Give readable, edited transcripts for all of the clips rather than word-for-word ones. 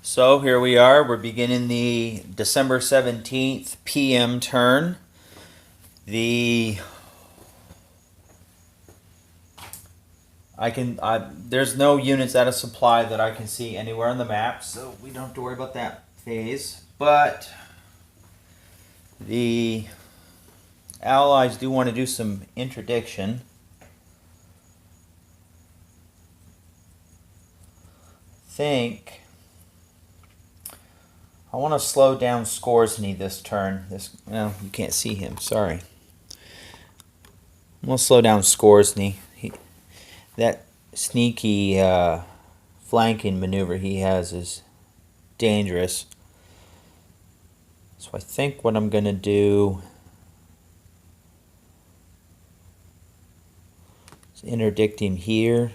So here we are. We're beginning the December 17th p.m. turn. There's no units out of supply that I can see anywhere on the map, so we don't have to worry about that phase. But the Allies do want to do some interdiction. I want to slow down Scoresny this turn. Well, you can't see him. Sorry. I'm going to slow down Scoresny. That sneaky flanking maneuver he has is dangerous. So I think what I'm going to do is interdict him here.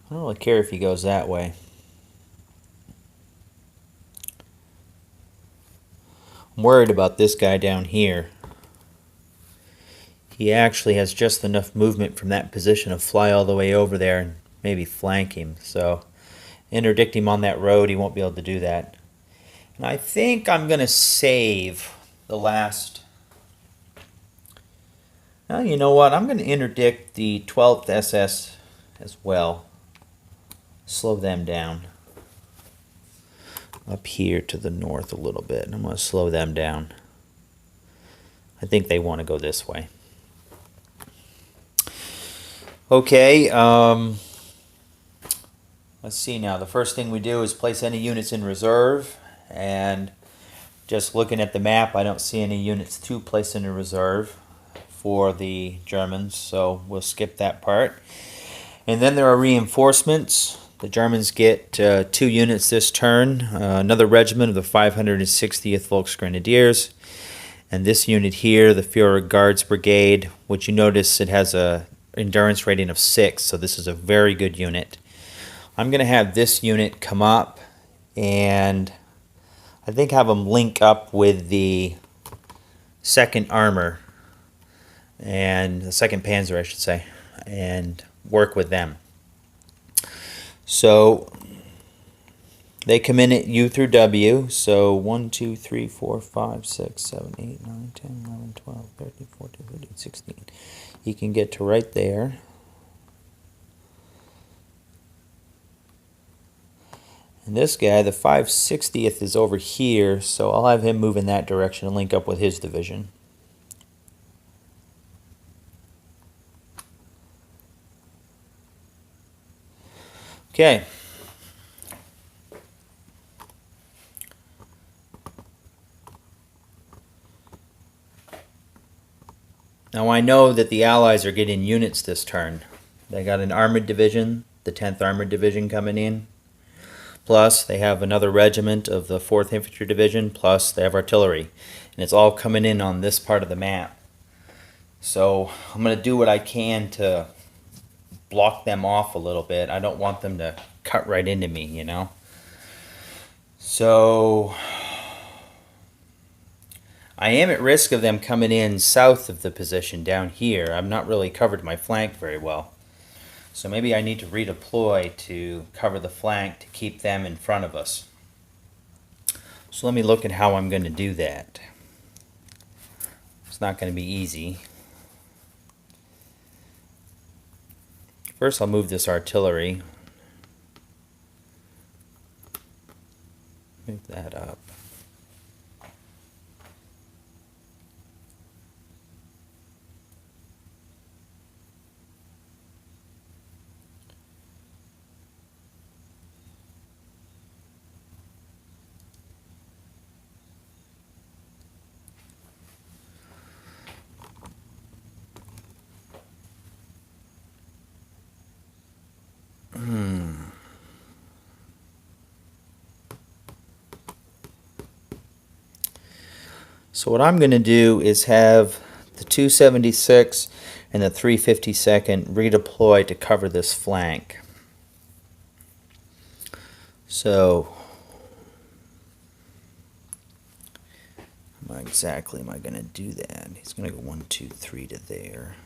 I don't really care if he goes that way. I'm worried about this guy down here. He actually has just enough movement from that position to fly all the way over there and maybe flank him. So interdict him on that road, he won't be able to do that. And I think I'm going to save the last... Well, you know what? I'm going to interdict the 12th SS as well. Slow them down. Up here to the north a little bit. I'm going to slow them down. I think they want to go this way. Okay, let's see now. The first thing we do is place any units in reserve. And just looking at the map, I don't see any units to place in a reserve for the Germans. So we'll skip that part. And then there are reinforcements. The Germans get 2 units this turn. Another regiment of the 560th Volksgrenadiers. And this unit here, the Führer Guards Brigade, which you notice it has a endurance rating of 6, so this is a very good unit. I'm going to have this unit come up and I think have them link up with the 2nd Armor and the 2nd Panzer, I should say, and work with them. So they come in at U through W, so 1, 2, 3, 4, 5, 6, 7, 8, 9, 10, 11, 12, 13, 14, 15, 16. He can get to right there. And this guy, the 560th, is over here, so I'll have him move in that direction and link up with his division. Okay. Now I know that the Allies are getting units this turn. They got an armored division, the 10th Armored Division coming in. Plus they have another regiment of the 4th Infantry Division, plus they have artillery. And it's all coming in on this part of the map. So I'm going to do what I can to block them off a little bit. I don't want them to cut right into me, you know. So I am at risk of them coming in south of the position down here. I've not really covered my flank very well. So maybe I need to redeploy to cover the flank to keep them in front of us. So let me look at how I'm going to do that. It's not going to be easy. First I'll move this artillery. Move that up. So what I'm going to do is have the 276 and the 352nd redeploy to cover this flank. So how exactly am I going to do that? He's going to go 1, 2, 3 to there.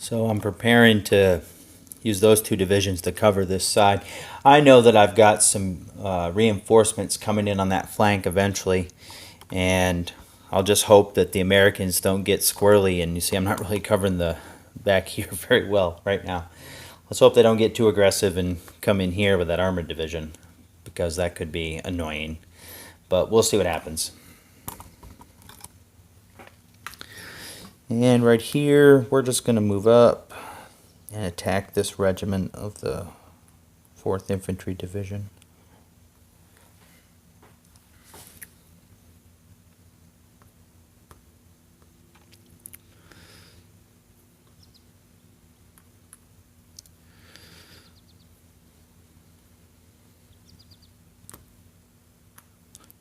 So I'm preparing to use those two divisions to cover this side. I know that I've got some reinforcements coming in on that flank eventually, and I'll just hope that the Americans don't get squirrely. And you see, I'm not really covering the back here very well right now. Let's hope they don't get too aggressive and come in here with that armored division, because that could be annoying. But we'll see what happens. And right here, we're just going to move up and attack this regiment of the 4th Infantry Division.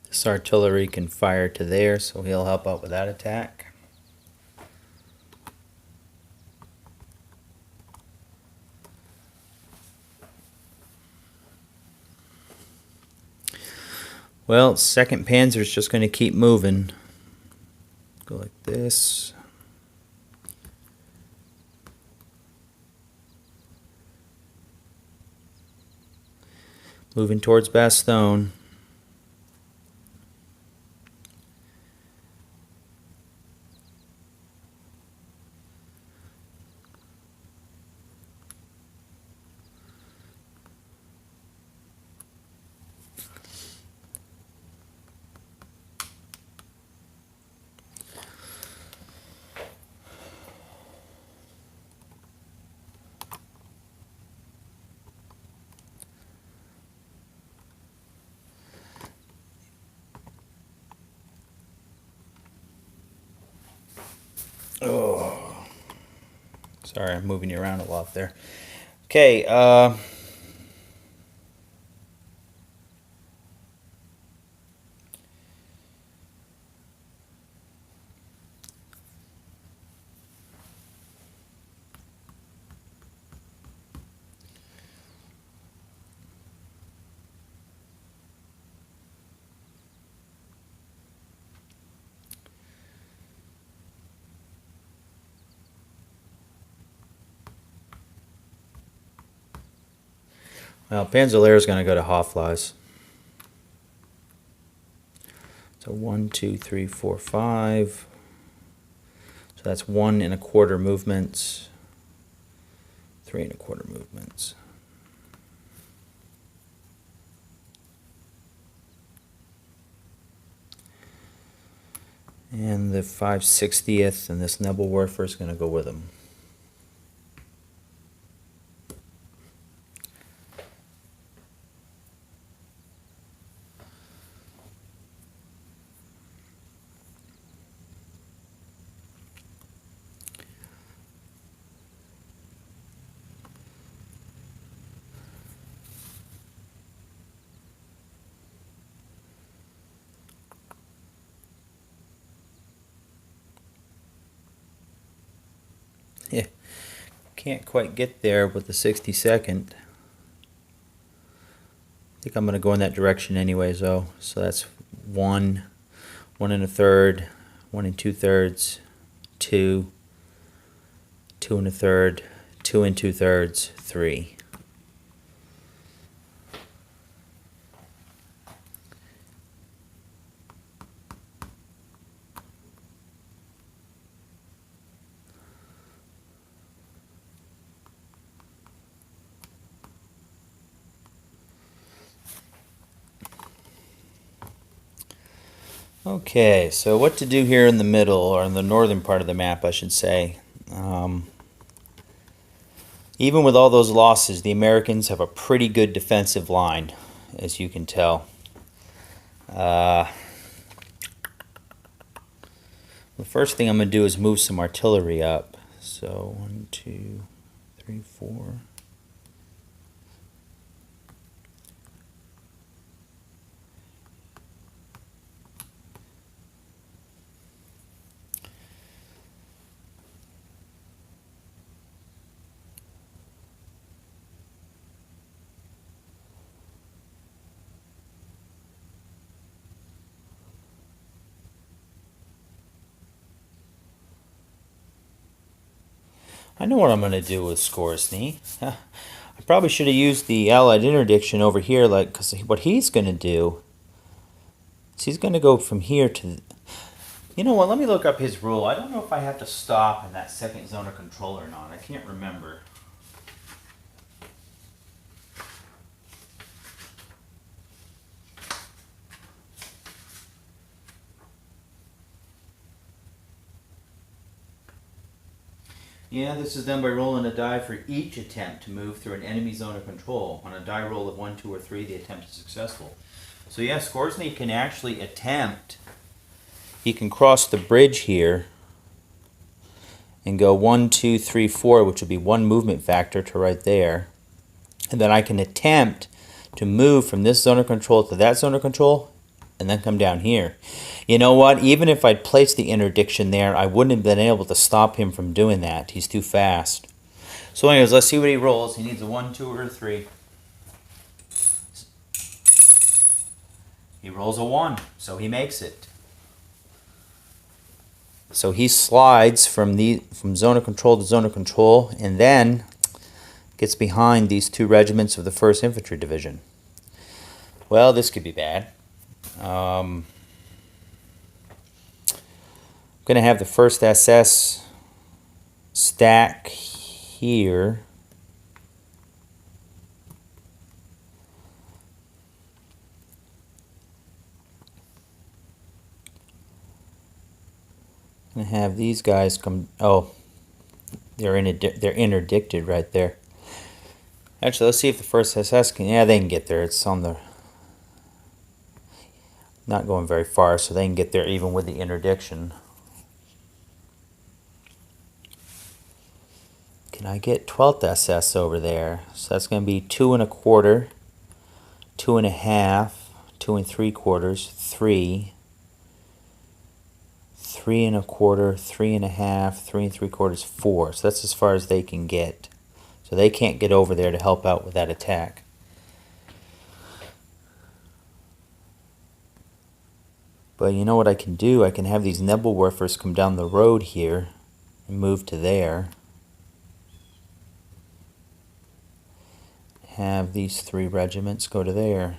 This artillery can fire to there, so he'll help out with that attack. Well, 2nd Panzer is just going to keep moving. Go like this. Moving towards Bastogne. Oh, sorry, I'm moving you around a lot there. Okay, well, Panzerlehr is going to go to Hofleis. So 1, 2, 3, 4, 5. So that's 1 1/4 movements, 3 1/4 movements. And the 5/60th and this Nebelwerfer is going to go with them. Yeah, can't quite get there with the 62nd. I think I'm going to go in that direction anyways, though. So that's 1, 1 1/3, 1 2/3, 2, 2 1/3, 2 2/3, 3. Okay, so what to do here in the middle, or in the northern part of the map, I should say. Even with all those losses, the Americans have a pretty good defensive line, as you can tell. The first thing I'm going to do is move some artillery up. So 1, 2, 3, 4. I know what I'm going to do with Scoresny. I probably should have used the Allied interdiction over here, like, because what he's going to do is he's going to go from here to... You know what, let me look up his rule. I don't know if I have to stop in that second zone of control or not. I can't remember. Yeah, this is done by rolling a die for each attempt to move through an enemy zone of control. On a die roll of 1, 2, or 3, the attempt is successful. So yeah, Scoresny can actually attempt. He can cross the bridge here and go 1, 2, 3, 4, which would be 1 movement factor to right there. And then I can attempt to move from this zone of control to that zone of control and then come down here. You know what? Even if I'd placed the interdiction there, I wouldn't have been able to stop him from doing that. He's too fast. So anyways, let's see what he rolls. He needs a 1, 2, or a 3. He rolls a 1, so he makes it. So he slides from zone of control to zone of control, and then gets behind these 2 regiments of the 1st Infantry Division. Well, this could be bad. I'm going to have the 1st SS stack here. I'm going to have these guys come... Oh, they're interdicted right there. Actually, let's see if the 1st SS can... Yeah, they can get there. It's on the... Not going very far, so they can get there even with the interdiction. Can I get 12th SS over there? So that's going to be 2 1/4, 2 1/2, 2 3/4, 3, 3 1/4, 3 1/2, 3 3/4, 4. So that's as far as they can get. So they can't get over there to help out with that attack. But you know what I can do? I can have these Nebelwerfers come down the road here and move to there. Have these 3 regiments go to there.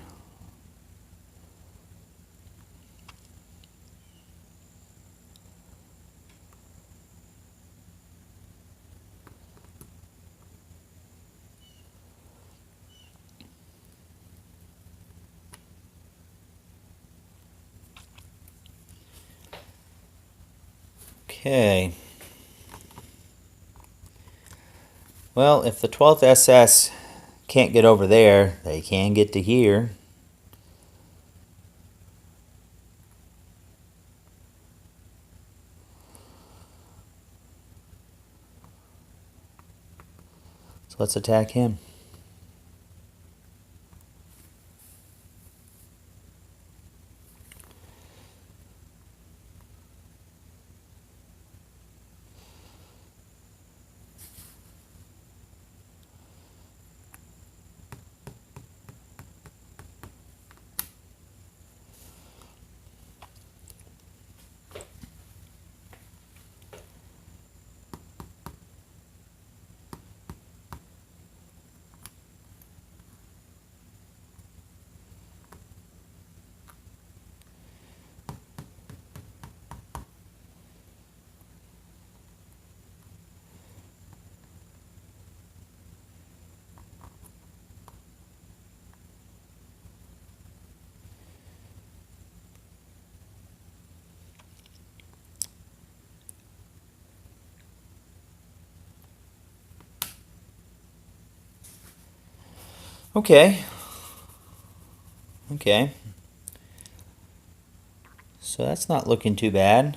Okay. Well, if the 12th SS can't get over there, they can get to here. So let's attack him. Okay. Okay. So that's not looking too bad.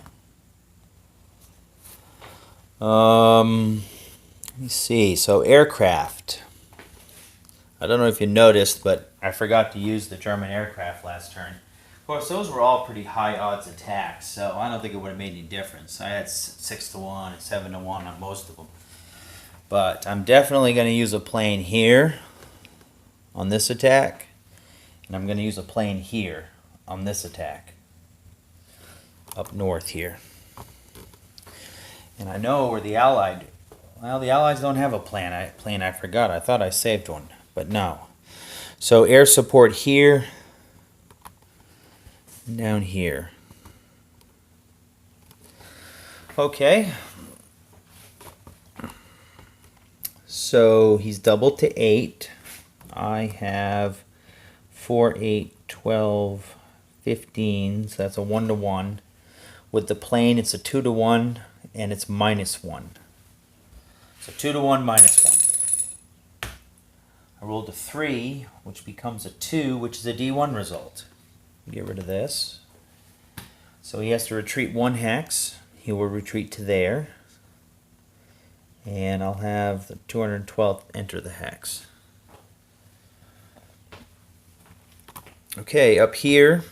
Let me see. So aircraft. I don't know if you noticed, but I forgot to use the German aircraft last turn. Of course, those were all pretty high odds attacks, so I don't think it would have made any difference. I had 6 to 1 and 7 to 1 on most of them. But I'm definitely going to use a plane here on this attack, and I'm going to use a plane here on this attack, up north here. And I know where the Allied Well, the Allies don't have a plan. I forgot. I thought I saved one, but no. So air support here, and down here. Okay. So he's doubled to 8. I have 4, 8, 12, 15. So that's a 1-to-1. With the plane, it's a 2-to-1, and it's -1. So 2-to-1, -1. I rolled a 3, which becomes a 2, which is a D1 result. Get rid of this. So he has to retreat 1 hex. He will retreat to there. And I'll have the 212th enter the hex. Okay, up here,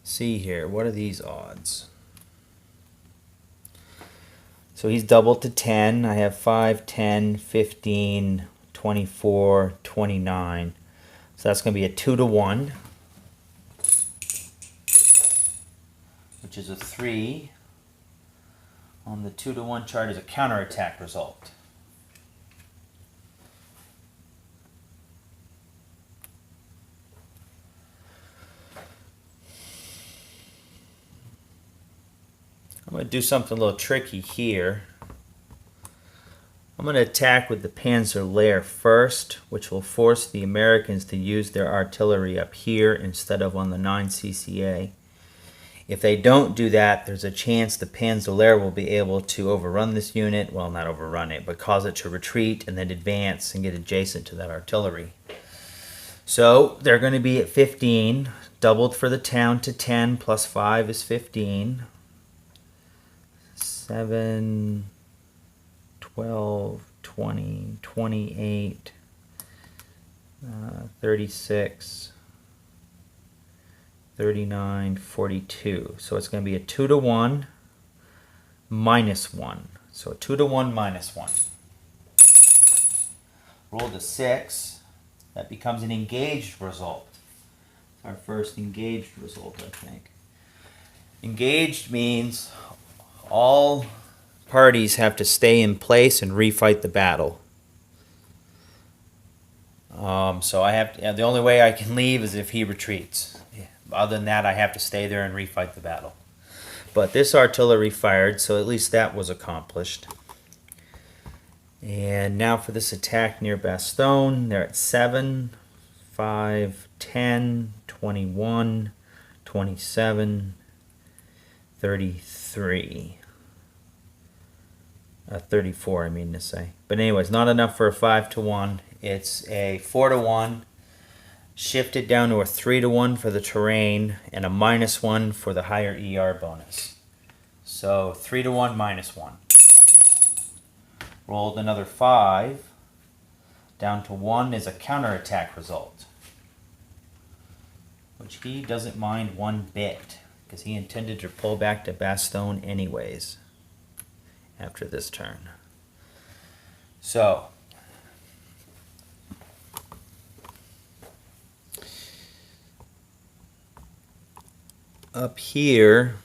see here, what are these odds? So he's doubled to 10. I have 5, 10, 15, 24, 29. So that's going to be a 2-to-1, which is a 3. On the 2-to-1 chart is a counterattack result. I'm going to do something a little tricky here. I'm going to attack with the Panzer Lehr first, which will force the Americans to use their artillery up here instead of on the 9 CCA. If they don't do that, there's a chance the Panzer Lehr will be able to overrun this unit. Well, not overrun it, but cause it to retreat and then advance and get adjacent to that artillery. So they're going to be at 15, doubled for the town to 10, plus 5 is 15. 7, 12, 20, 28, 36, 39, 42. So it's going to be a 2-to-1, -1. So a 2-to-1, -1. Rolled a 6. That becomes an engaged result. It's our first engaged result, I think. Engaged means all parties have to stay in place and refight the battle. So I have to, the only way I can leave is if he retreats. Other than that, I have to stay there and refight the battle. But this artillery fired, so at least that was accomplished. And now for this attack near Bastogne, they're at 7, 5, 10, 21, 27, 33. 34, I mean to say. But anyways, not enough for a 5-to-1. It's a 4-to-1. Shifted down to a 3-to-1 for the terrain and a -1 for the higher ER bonus. So 3-to-1, -1. Rolled another 5. Down to 1 is a counterattack result, which he doesn't mind one bit because he intended to pull back to Bastogne anyways after this turn. So up here,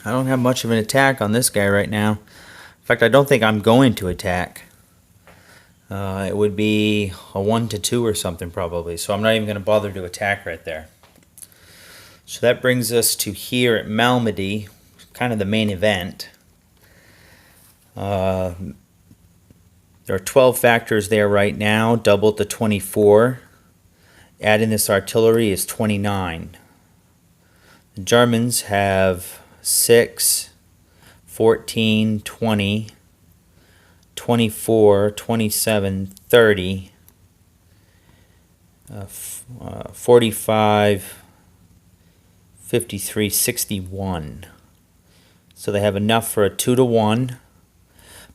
I don't have much of an attack on this guy right now. In fact, I don't think I'm going to attack. It would be a 1-to-2 or something probably, so I'm not even going to bother to attack right there. So that brings us to here at Malmedy, kind of the main event. There are 12 factors there right now, doubled to 24. Adding this artillery is 29. The Germans have 6, 14, 20, 24, 27, 30, 45, 53, 61. So they have enough for a 2-to-1,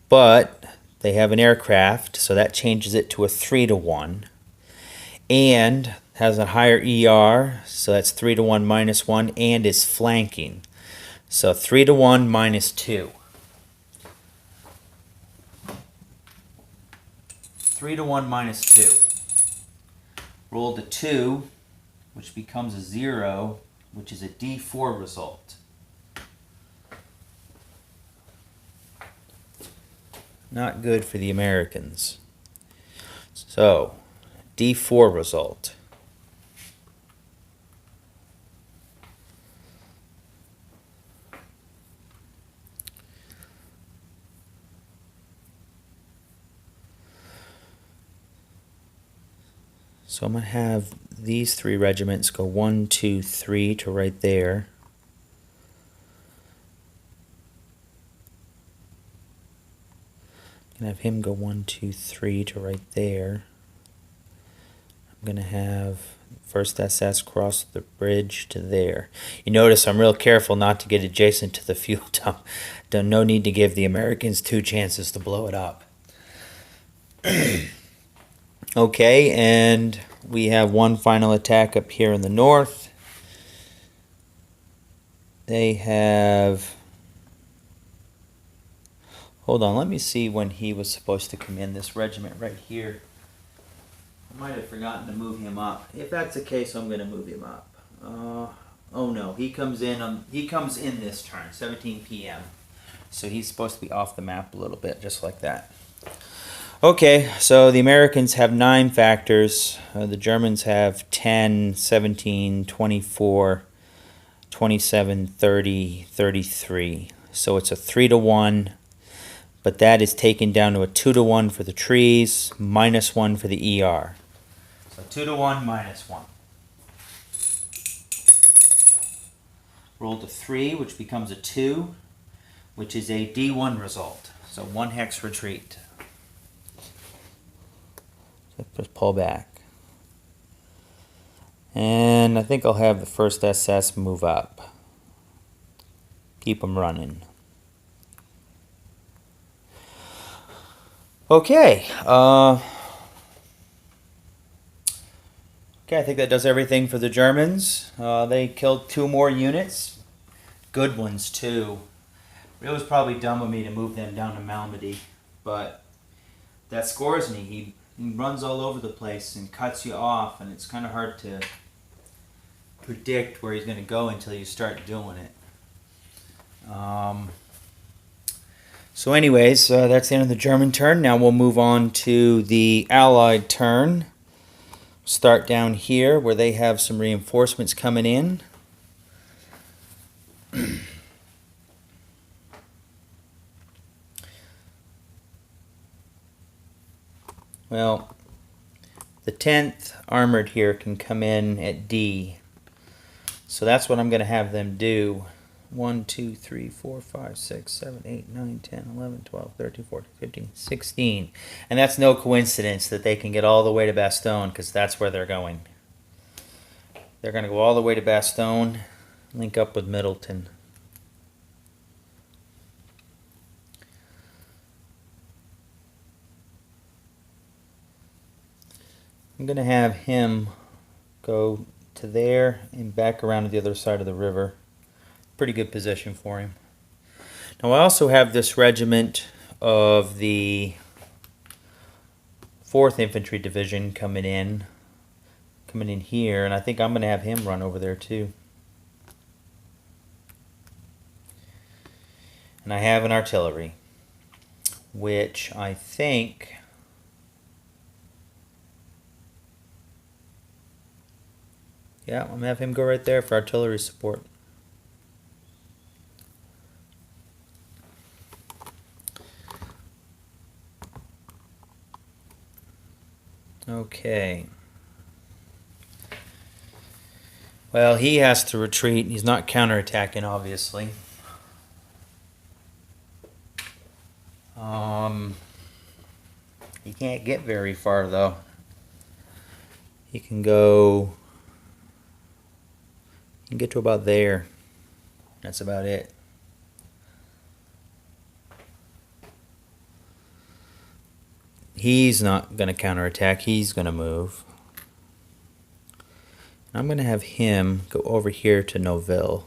but they have an aircraft, so that changes it to a 3-to-1. And has a higher ER, so that's 3-to-1, -1, and is flanking. So 3-to-1, -2. 3-to-1, -2. Rolled a 2. which becomes a 0, which is a D4 result. Not good for the Americans. So, D4 result. So I'm going to have these 3 regiments go 1, 2, 3 to right there. I'm going to have him go 1, 2, 3 to right there. I'm going to have 1st SS cross the bridge to there. You notice I'm real careful not to get adjacent to the fuel dump. No need to give the Americans 2 chances to blow it up. Okay, and we have one final attack up here in the north. They have... Hold on, let me see when he was supposed to come in. This regiment right here. I might have forgotten to move him up. If that's the case, I'm going to move him up. Oh no, he comes in. He comes in this turn, 17 p.m. So he's supposed to be off the map a little bit, just like that. Okay, so the Americans have 9 factors. The Germans have 10, 17, 24, 27, 30, 33. So it's a 3-to-1, but that is taken down to a 2-to-1 for the trees, -1 for the ER. So 2-to-1, -1. Roll to 3, which becomes a 2, which is a D1 result. So 1 hex retreat. Just pull back. And I think I'll have the 1st SS move up. Keep them running. Okay. Okay, I think that does everything for the Germans. They killed 2 more units. Good ones, too. It was probably dumb of me to move them down to Malmedy, but that scores me. He runs all over the place and cuts you off, and it's kind of hard to predict where he's going to go until you start doing it. So anyways, that's the end of the German turn. Now we'll move on to the Allied turn. Start down here where they have some reinforcements coming in. Well, the 10th Armored here can come in at D. So that's what I'm going to have them do. 1, 2, 3, 4, 5, 6, 7, 8, 9, 10, 11, 12, 13, 14, 15, 16. And that's no coincidence that they can get all the way to Bastogne, because that's where they're going. They're going to go all the way to Bastogne, link up with Middleton. I'm going to have him go to there and back around to the other side of the river. Pretty good position for him. Now I also have this regiment of the 4th Infantry Division coming in here, and I think I'm going to have him run over there too. And I have an artillery, which I think... Yeah, I'm going to have him go right there for artillery support. Okay. Well, he has to retreat. He's not counterattacking, obviously. He can't get very far, though. He can go... He can get to about there. That's about it. He's not going to counterattack. He's going to move. I'm going to have him go over here to Noville.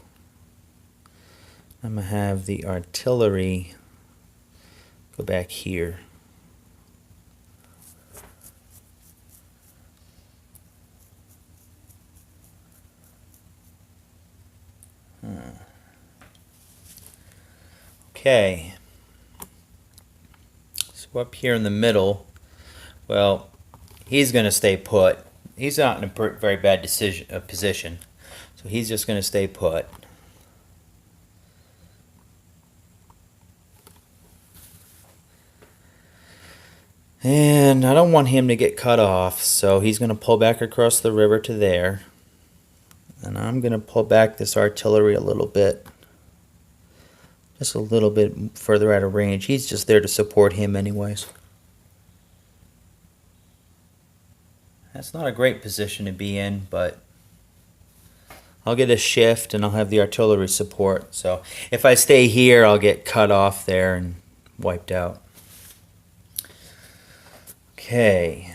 I'm going to have the artillery go back here. Okay. So up here in the middle, well, he's going to stay put. He's not in a very bad position, so he's just going to stay put. And I don't want him to get cut off, so he's going to pull back across the river to there. And I'm going to pull back this artillery a little bit. Just a little bit further out of range. He's just there to support him anyways. That's not a great position to be in, but I'll get a shift and I'll have the artillery support. So if I stay here, I'll get cut off there and wiped out. Okay.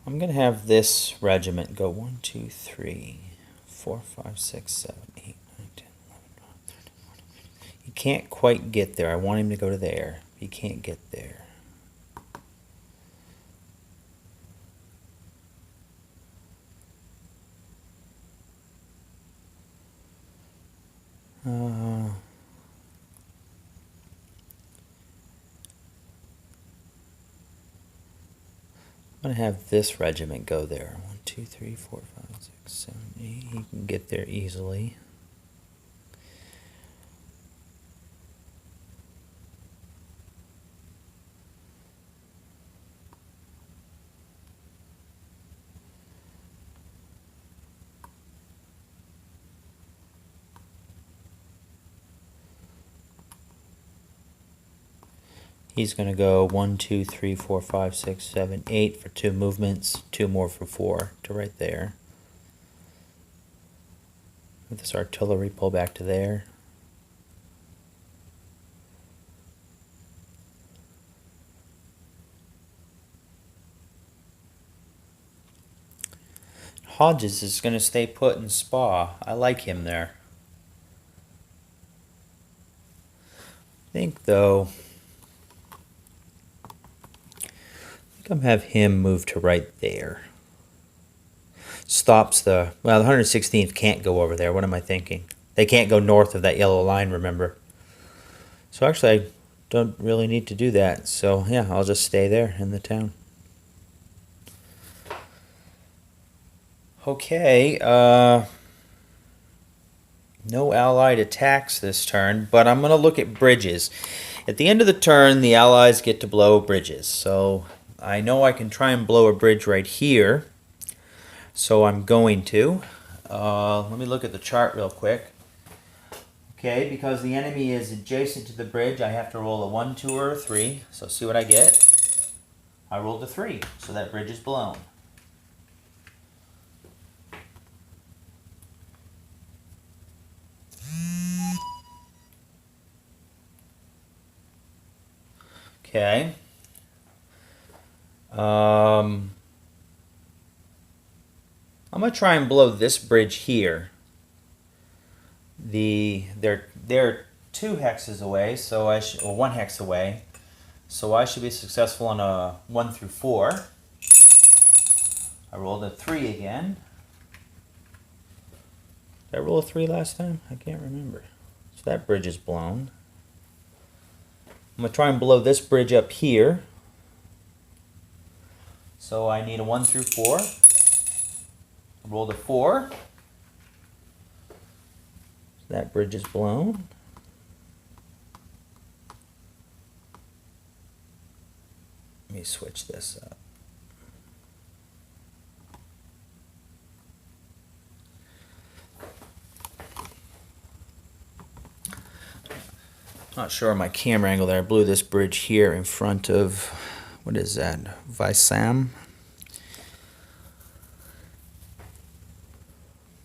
I'm going to have this regiment go 1, 2, 3, 4, 5, 6, 7, 8, 9, 10, 11, 12, 13, 14, 15. He can't quite get there. I want him to go to there. He can't get there. I'm going to have this regiment go there. 1, 2, 3, 4, 5, 6, 7, 8. He can get there easily. He's going to go 1, 2, 3, 4, 5, 6, 7, 8 for 2 movements, 2 more for 4 to right there. With this artillery, pull back to there. Hodges is going to stay put in Spa. I like him there. I think, though, I'm have him move to right there. Stops the, well, the 116th can't go over there. What am I thinking? They can't go north of that yellow line, remember. So actually, I don't really need to do that. So yeah, I'll just stay there in the town. Okay, no allied attacks this turn, but I'm going to look at bridges. At the end of the turn, the allies get to blow bridges. So I know I can try and blow a bridge right here, so I'm going to. Let me look at the chart real quick. Okay, because the enemy is adjacent to the bridge, I have to roll a 1, 2, or a 3. So see what I get. I rolled a 3, so that bridge is blown. Okay. I'm going to try and blow this bridge here. They're 2 hexes away, so or 1 hex away, so I should be successful on a 1 through 4. I rolled a 3 again. Did I roll a 3 last time? I can't remember. So that bridge is blown. I'm going to try and blow this bridge up here. So I need a 1 through 4. I rolled a 4. So that bridge is blown. Let me switch this up. Not sure on my camera angle there. I blew this bridge here in front of, what is that, Visam?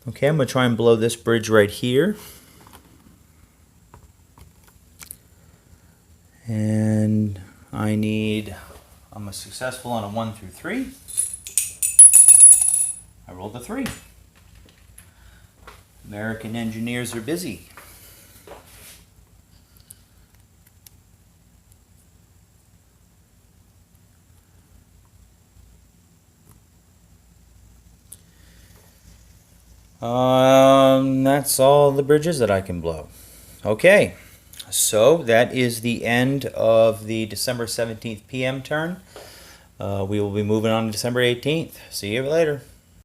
Okay, I'm going to try and blow this bridge right here. And I'm a successful on a 1 through 3. I rolled a 3. American engineers are busy. That's all the bridges that I can blow. Okay, so that is the end of the December 17th PM turn. We will be moving on to December 18th. See you later.